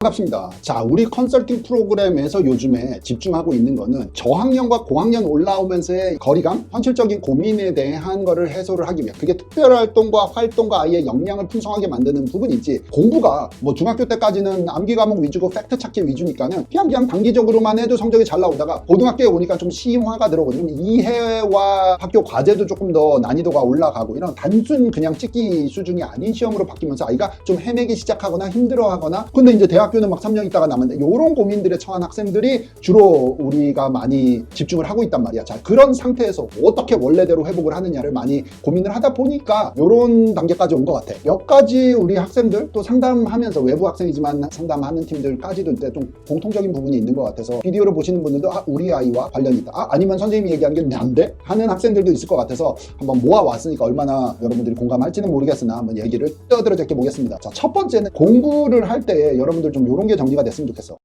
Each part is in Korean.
반갑습니다. 자, 우리 컨설팅 프로그램에서 요즘에 집중하고 있는 거는 저학년과 고학년 올라오면서의 거리감, 현실적인 고민에 대한 거를 해소를 하기 위해, 그게 특별활동과 활동과 아이의 역량을 풍성하게 만드는 부분이지, 공부가 뭐 중학교 때까지는 암기 과목 위주고 팩트 찾기 위주니까는 그냥 단기적으로만 해도 성적이 잘 나오다가 고등학교에 오니까 좀 시화가 들어오거든요. 이해와 학교 과제도 조금 더 난이도가 올라가고, 이런 단순 그냥 찍기 수준이 아닌 시험으로 바뀌면서 아이가 좀 헤매기 시작하거나 힘들어하거나, 근데 이제 대학교는 막 3년 있다가 남았는데, 이런 고민들에 처한 학생들이 주로 우리가 많이 집중을 하고 있단 말이야. 자, 그런 상태에서 어떻게 원래대로 회복을 하느냐를 많이 고민을 하다 보니까 이런 단계까지 온 것 같아. 몇 가지 우리 학생들 또 상담하면서, 외부 학생이지만 상담하는 팀들까지도 좀 공통적인 부분이 있는 것 같아서, 비디오를 보시는 분들도 우리 아이와 관련이 있다, 아니면 선생님이 얘기한 게 안 돼? 하는 학생들도 있을 것 같아서 한번 모아왔으니까 얼마나 여러분들이 공감할지는 모르겠으나 한번 얘기를 떠들어 제껴 보겠습니다. 자, 첫 번째는 공부를 할 때 여러분들 좀 이런 게 정리가 됐으면 좋겠어.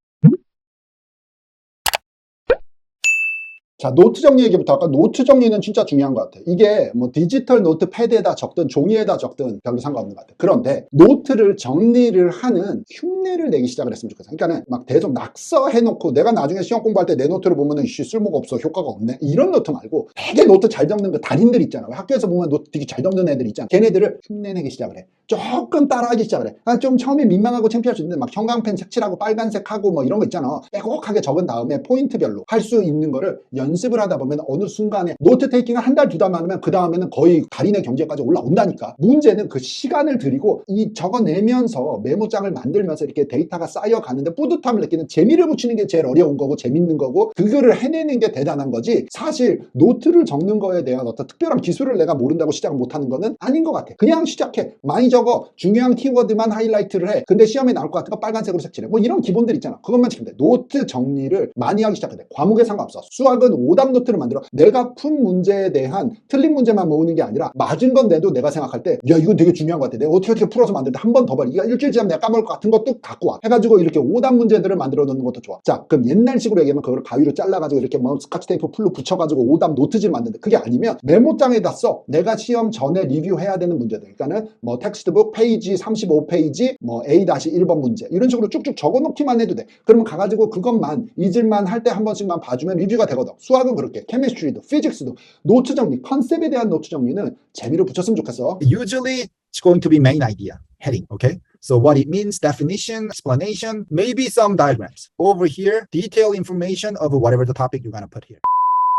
자, 노트 정리 얘기부터 할까? 노트 정리는 진짜 중요한 것 같아. 이게 뭐 디지털 노트 패드에다 적든 종이에다 적든 별로 상관없는 것 같아. 그런데 노트를 정리를 하는 흉내를 내기 시작을 했으면 좋겠어. 그러니까는 막 대좀 낙서해놓고 내가 나중에 시험 공부할 때 내 노트를 보면은 쓸모가 없어, 효과가 없네, 이런 노트 말고 되게 노트 잘 적는 그 달인들 있잖아. 학교에서 보면 노트 되게 잘 적는 애들 있잖아. 걔네들을 흉내내기 시작을 해. 조금 따라하기 시작을 해. 좀 처음에 민망하고 창피할 수 있는데 막 형광펜 색칠하고 빨간색하고 뭐 이런 거 있잖아. 빼곡하게 적은 다음에 포인트별로 할 수 있는 거를 연습을 하다 보면 어느 순간에 노트 테이킹을 한 달, 두 달 만하면 그 다음에는 거의 달인의 경지까지 올라온다니까. 문제는 그 시간을 들이고 이 적어내면서 메모장을 만들면서 이렇게 데이터가 쌓여가는데 뿌듯함을 느끼는 재미를 붙이는 게 제일 어려운 거고 재밌는 거고, 그거를 해내는 게 대단한 거지, 사실 노트를 적는 거에 대한 어떤 특별한 기술을 내가 모른다고 시작을 못하는 거는 아닌 것 같아. 그냥 시작해. 많이 적어. 중요한 키워드만 하이라이트를 해. 근데 시험에 나올 것 같은 거 빨간색으로 색칠해. 뭐 이런 기본들 있잖아. 그것만 지키면 돼. 노트 정리를 많이 하기 시작해. 과목에 상관없어. 수학은 오답 노트를 만들어. 내가 푼 문제에 대한 틀린 문제만 모으는 게 아니라 맞은 건 내도 내가 생각할 때, 야, 이건 되게 중요한 것 같아, 내가 어떻게 풀어서 만드는데 한 번 더 봐, 이거 일주일 지나면 내가 까먹을 것 같은 것도 갖고 와 해가지고 이렇게 오답 문제들을 만들어 놓는 것도 좋아. 자, 그럼 옛날식으로 얘기하면 그걸 가위로 잘라가지고 이렇게 뭐 스카치 테이프 풀로 붙여가지고 오답 노트지를 만드는데, 그게 아니면 메모장에다 써. 내가 시험 전에 리뷰해야 되는 문제들, 그러니까는 뭐 텍스트북 페이지 35페이지 뭐 A-1번 문제, 이런 식으로 쭉쭉 적어놓기만 해도 돼. 그러면 가가지고 그것만 잊을만 할 때 한 번씩만 봐주면 리뷰가 되거든. 수학은 그렇게, 케미스트리도, 피직스도 노트 정리, 컨셉에 대한 노트 정리는 재미를 붙였으면 좋겠어. Usually, it's going to be main idea, heading, okay? So what it means, definition, explanation, maybe some diagrams. Over here, detailed information of whatever the topic you're going to put here.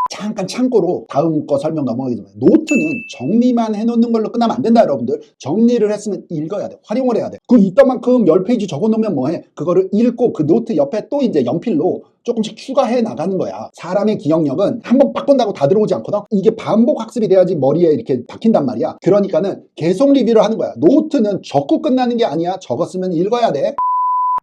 잠깐 참고로 다음 거 설명 넘어가기 전에, 노트는 정리만 해놓는 걸로 끝나면 안 된다, 여러분들. 정리를 했으면 읽어야 돼. 활용을 해야 돼. 그 이따만큼 10페이지 적어놓으면 뭐해? 그거를 읽고 그 노트 옆에 또 이제 연필로 조금씩 추가해 나가는 거야. 사람의 기억력은 한번 바꾼다고 다 들어오지 않거든. 이게 반복 학습이 돼야지 머리에 이렇게 박힌단 말이야. 그러니까는 계속 리뷰를 하는 거야. 노트는 적고 끝나는 게 아니야. 적었으면 읽어야 돼.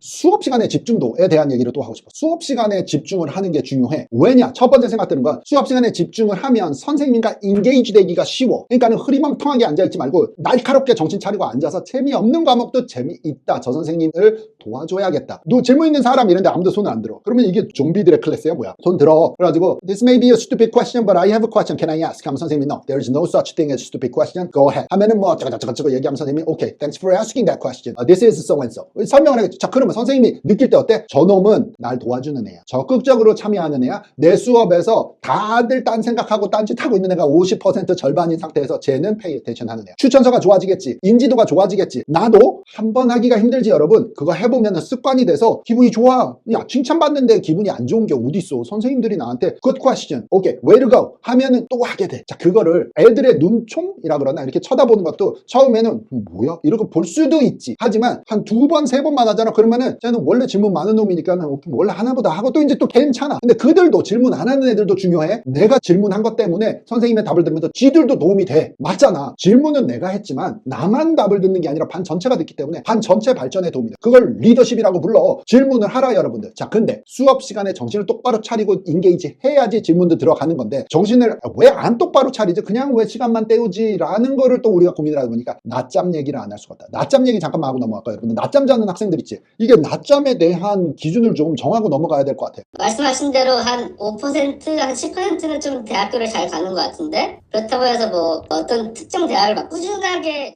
수업 시간의 집중도에 대한 얘기를 또 하고 싶어. 수업 시간에 집중을 하는 게 중요해. 왜냐? 첫 번째 생각드는 건, 수업 시간에 집중을 하면 선생님과 인게이지 되기가 쉬워. 그러니까는 흐리멍텅하게 앉아있지 말고 날카롭게 정신 차리고 앉아서 재미없는 과목도 재미있다, 저 선생님을 도와줘야겠다. 너 질문 있는 사람 이런데 아무도 손을 안 들어. 그러면 이게 좀비들의 클래스야 뭐야? 손 들어. 그래가지고 This may be a stupid question, but I have a question. Can I ask? 하면 선생님이 No, there is no such thing as stupid question. Go ahead. 하면은 뭐 저거 얘기하면 선생님이 Okay, thanks for asking that question. This is so and so. 설명을 하겠죠. 자, 그러면 선생님이 느낄 때 어때? 저놈은 날 도와주는 애야. 적극적으로 참여하는 애야. 내 수업에서 다들 딴 생각하고 딴짓하고 있는 애가 50% 절반인 상태에서 쟤는 pay attention 하는 애야. 추천서가 좋아지겠지. 인지도가 좋아지겠지. 나도 한 번 하기가 힘들지, 여러분. 그거 해보면 습관이 돼서 기분이 좋아. 야, 칭찬받는데 기분이 안 좋은 게 어딨어. 선생님들이 나한테 Good question. Okay, way to go. 하면은 또 하게 돼. 자, 그거를 애들의 눈총이라 그러나, 이렇게 쳐다보는 것도 처음에는 뭐야? 이러고 볼 수도 있지. 하지만 한 2번, 3번만 하잖아. 그러면은 쟤는 원래 질문 많은 놈이니까 원래 하나보다 하고 또 이제 또 괜찮아. 근데 그들도, 질문 안 하는 애들도 중요해. 내가 질문한 것 때문에 선생님의 답을 들으면서 지들도 도움이 돼. 맞잖아. 질문은 내가 했지만 나만 답을 듣는 게 아니라 반 전체가 듣기 때문에 반 전체 발전에 도움이 돼. 그걸 리더십이라고 불러. 질문을 하라, 여러분들. 자, 근데 수업 시간에 정신을 똑바로 차리고 인게이지 해야지 질문도 들어가는 건데, 정신을 왜 안 똑바로 차리지? 그냥 왜 시간만 때우지? 라는 거를 또 우리가 고민을 하다 보니까 낮잠 얘기를 안 할 수가 없다. 낮잠 얘기 잠깐만 하고 넘어갈까요, 여러분들? 낮잠 자는 학생들 있지? 이게 낮잠에 대한 기준을 좀 정하고 넘어가야 될 것 같아. 말씀하신 대로 한 5%, 한 10%는 좀 대학교를 잘 가는 것 같은데, 그렇다고 해서 뭐 어떤 특정 대학을 막 꾸준하게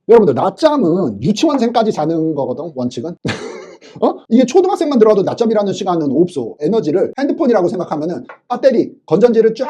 여러분들 낮잠은 유치원생까지 자는 거거든, 원칙은. 이게 초등학생만 들어가도 낮잠이라는 시간은 없어. 에너지를 핸드폰이라고 생각하면은 배터리, 건전지를 쫙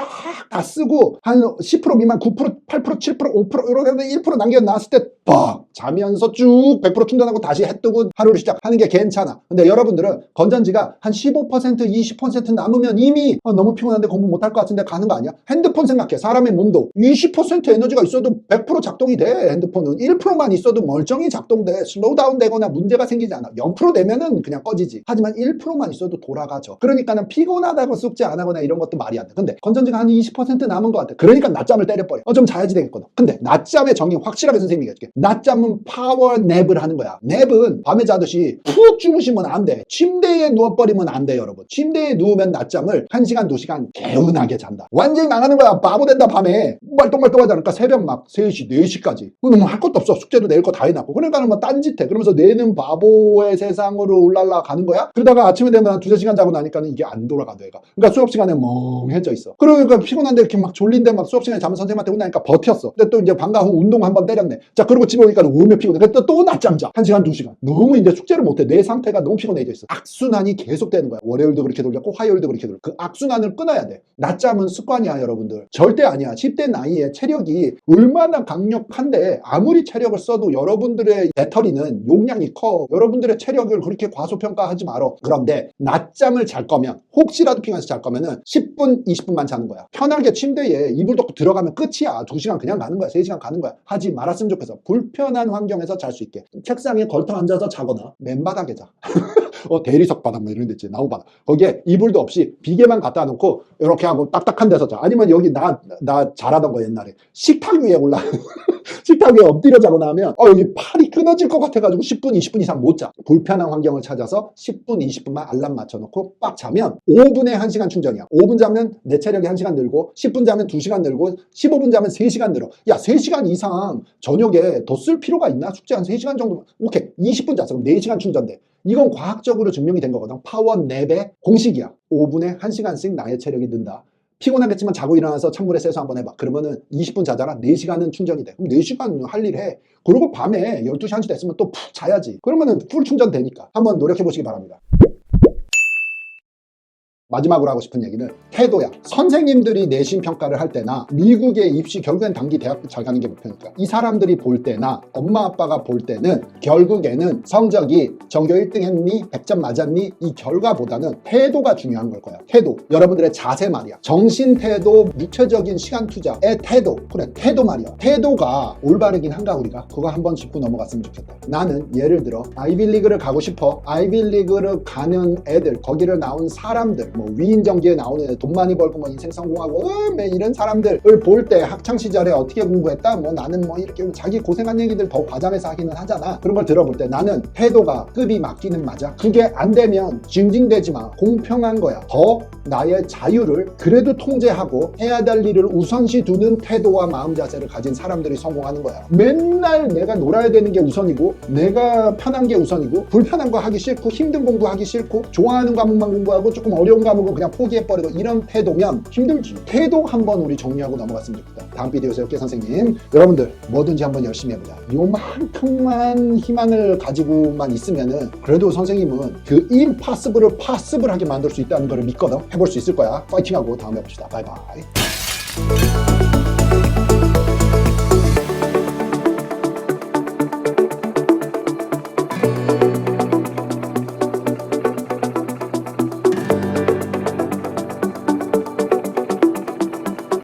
다 쓰고 한 10% 미만 9%, 8%, 7%, 5% 이렇게 1% 남겨놨을 때 빡! 자면서 쭉 100% 충전하고 다시 해 뜨고 하루를 시작하는 게 괜찮아. 근데 여러분들은 건전지가 한 15%, 20% 남으면 이미 너무 피곤한데 공부 못할 것 같은데 가는 거 아니야? 핸드폰 생각해. 사람의 몸도 20% 에너지가 있어도 100% 작동이 돼. 핸드폰은 1%만 있어도 멀쩡히 작동돼. 슬로우 다운 되거나 문제가 생기지 않아. 0% 되면은 그냥 꺼지지. 하지만 1%만 있어도 돌아가죠. 그러니까는 피곤하다고 숙제 안 하거나 이런 것도 말이 안 돼. 근데 건전지가 한 20% 남은 것 같아. 그러니까 낮잠을 때려버려. 좀 자야지 되겠거든. 근데 낮잠의 정의 확실하게 선생님이 얘기할게. 낮잠은 파워냅을 하는 거야. 냅은 밤에 자듯이 푹 주무시면 안 돼. 침대에 누워버리면 안 돼, 여러분. 침대에 누우면 낮잠을 1시간, 2시간 개운하게 잔다. 완전히 망하는 거야. 바보 된다, 밤에. 말똥말똥하지 않을까? 새벽 막 3시, 4시까지. 그럼 뭐 할 것도 없어. 숙제도 낼 거 다 해놨고. 그러니까는 뭐 딴짓해. 그러면서 내는 바보의 세상으로 울랄라 가는 거야? 그러다가 아침에 되면 한 2-3시간 자고 나니까는 이게 안 돌아가, 뇌가. 그러니까 수업 시간에 멍해져 있어. 그러니까 피곤한데 이렇게 막 졸린데 막 수업 시간에 자면 선생님한테 혼나니까 버텼어. 근데 또 이제 방과 후 운동 한번 때렸네. 자, 그리고 집에 오니까 너무 피곤해. 그래서 또 낮잠 자. 1시간, 2시간. 너무 이제 숙제를 못해. 내 상태가 너무 피곤해져 있어. 악순환이 계속되는 거야. 월요일도 그렇게 돌렸고 화요일도 그렇게 돌렸고. 그 악순환을 끊어야 돼. 낮잠은 습관이야, 여러분들. 절대 아니야. 10대 나이에 체력이 얼마나 강력한데 아무리 체력을 써도 여러분들의 배터리는 용량이 커. 여러분들의 체력을 그렇게 과소평가하지 말어. 그런데 낮잠을 잘 거면 혹시라도 피곤해서 잘 거면은 10분, 20분만 자는 거야. 편하게 침대에 이불 덮고 들어가면 끝이야. 2시간 그냥 가는 거야. 3시간 가는 거야. 하지 말았으면 좋겠어. 불편한 환경에서 잘 수 있게. 책상에 걸터 앉아서 자거나 맨바닥에 자. 대리석 바닥 뭐 이런 데 있지. 나무 바닥. 거기에 이불도 없이 비계만 갖다 놓고 이렇게 하고 딱딱한 데서 자. 아니면 여기 나 잘하던 거 옛날에 식탁 위에 올라 식탁 위에 엎드려 자고 나면 여기 팔이 끊어질 것 같아가지고 10분, 20분 이상 못 자. 불편한 환경을 찾아서 10분, 20분만 알람 맞춰놓고 빡 자면 5분에 1시간 충전이야. 5분 자면 내 체력이 1시간 늘고 10분 자면 2시간 늘고 15분 자면 3시간 늘어. 야, 3시간 이상 저녁에 더 쓸 필요가 있나? 숙제 한 3시간 정도. 오케이. 20분 잤어. 그럼 4시간 충전돼. 이건 과학적으로 증명이 된 거거든. 파워냅의 공식이야. 5분에 1시간씩 나의 체력이 는다. 피곤하겠지만 자고 일어나서 찬물에 세수 한번 해봐. 그러면은 20분 자잖아. 4시간은 충전이 돼. 그럼 4시간 할 일 해. 그리고 밤에 12시, 1시 됐으면 또 푹 자야지. 그러면은 풀 충전 되니까. 한번 노력해 보시기 바랍니다. 마지막으로 하고 싶은 얘기는 태도야. 선생님들이 내신 평가를 할 때나 미국의 입시 결국엔 단기 대학교 잘 가는 게 목표니까 이 사람들이 볼 때나 엄마 아빠가 볼 때는 결국에는 성적이 전교 1등 했니? 100점 맞았니? 이 결과보다는 태도가 중요한 걸 거야. 태도. 여러분들의 자세 말이야. 정신 태도, 육체적인 시간 투자의 태도. 그래, 태도 말이야. 태도가 올바르긴 한가 우리가? 그거 한번 짚고 넘어갔으면 좋겠다. 나는 예를 들어 아이빌리그를 가고 싶어. 아이빌리그를 가는 애들, 거기를 나온 사람들, 뭐 위인전기에 나오는 애들, 돈 많이 벌고 뭐 인생 성공하고 이런 사람들을 볼 때 학창 시절에 어떻게 공부했다, 뭐 나는 뭐 이렇게 자기 고생한 얘기들 더 과장해서 하기는 하잖아. 그런 걸 들어볼 때 나는 태도가 급이 맞기는 맞아. 그게 안 되면 징징대지 마. 공평한 거야. 더 나의 자유를 그래도 통제하고 해야 될 일을 우선시 두는 태도와 마음 자세를 가진 사람들이 성공하는 거야. 맨날 내가 놀아야 되는 게 우선이고 내가 편한 게 우선이고 불편한 거 하기 싫고 힘든 공부하기 싫고 좋아하는 과목만 공부하고 조금 어려운 과목은 그냥 포기해버리고 이런 태도면 힘들지. 태도 한번 우리 정리하고 넘어갔으면 좋겠다. 다음 비디오에서 엽기 선생님, 여러분들 뭐든지 한번 열심히 해보자. 요만큼만 희망을 가지고만 있으면은 그래도 선생님은 그 임파서블을 파서블하게 만들 수 있다는 걸 믿거든. 해볼 수 있을 거야. 파이팅하고 다음에 봅시다. 바이바이.